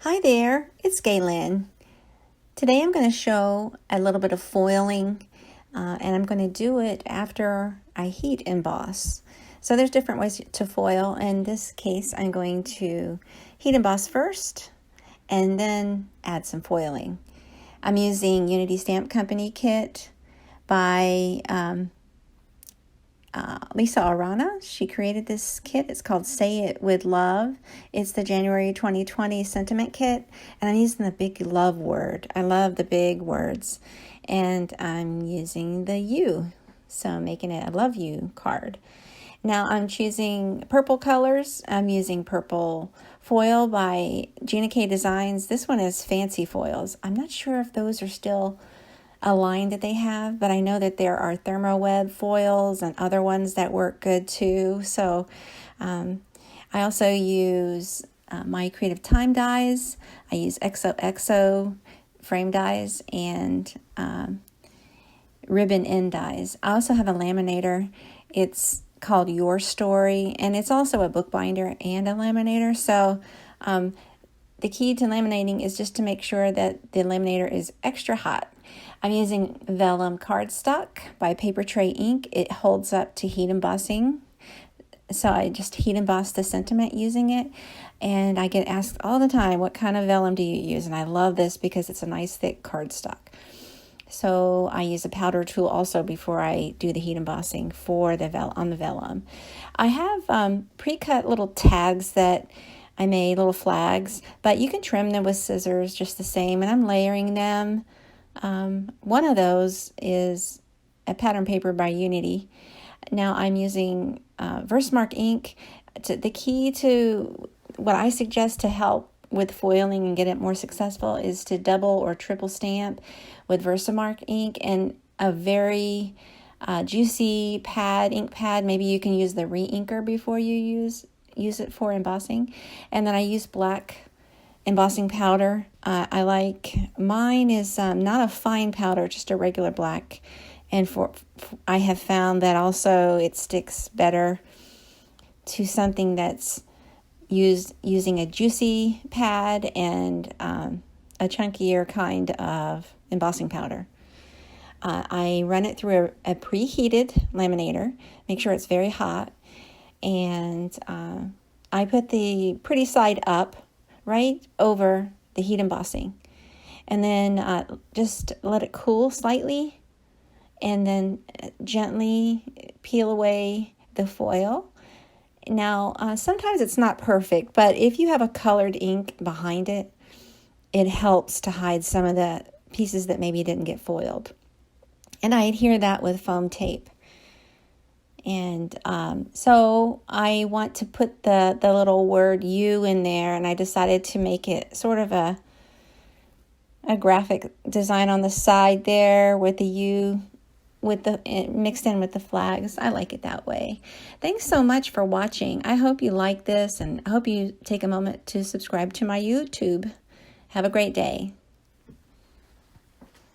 Hi there, it's Gaylin. Today I'm going to show a little bit of foiling and I'm going to do it after I heat emboss. So there's different ways to foil. In this case, I'm going to heat emboss first and then add some foiling. I'm using Unity Stamp Company kit by Lisa Arana. She created this kit. It's called Say It With Love. It's the January 2020 sentiment kit, and I'm using the big love word. I love the big words, and I'm using the you, so I'm making it a love you card. Now I'm choosing purple colors. I'm using purple foil by Gina K Designs. This one is fancy foils. I'm not sure if those are still a line that they have, but I know that there are thermoweb foils and other ones that work good too. So I also use my Creative Time dies. I use XOXO frame dies and ribbon end dies. I also have a laminator. It's called Your Story, and it's also a bookbinder and a laminator. So the key to laminating is just to make sure that the laminator is extra hot. I'm using vellum cardstock by Paper Tray Ink. It holds up to heat embossing. So I just heat emboss the sentiment using it. And I get asked all the time, what kind of vellum do you use? And I love this because it's a nice thick cardstock. So I use a powder tool also before I do the heat embossing for the on the vellum. I have pre-cut little tags that I made, little flags, but you can trim them with scissors just the same, and I'm layering them. One of those is a pattern paper by Unity. Now I'm using Versamark ink. The key to what I suggest to help with foiling and get it more successful is to double or triple stamp with Versamark ink and a very juicy ink pad. Maybe you can use the re-inker before you use it for embossing. And then I use black embossing powder. I like, mine is not a fine powder, just a regular black. And I have found that also it sticks better to something that's using a juicy pad and a chunkier kind of embossing powder. I run it through a preheated laminator, make sure it's very hot, and I put the pretty side up right over the heat embossing, and then just let it cool slightly, and then gently peel away the foil. Now sometimes it's not perfect, but if you have a colored ink behind it, it helps to hide some of the pieces that maybe didn't get foiled. And I adhere that with foam tape. And so I want to put the little word you in there, and I decided to make it sort of a graphic design on the side there with the U with the mixed in with the flags. I like it that way. Thanks so much for watching. I hope you like this, and I hope you take a moment to subscribe to my YouTube. Have a great day.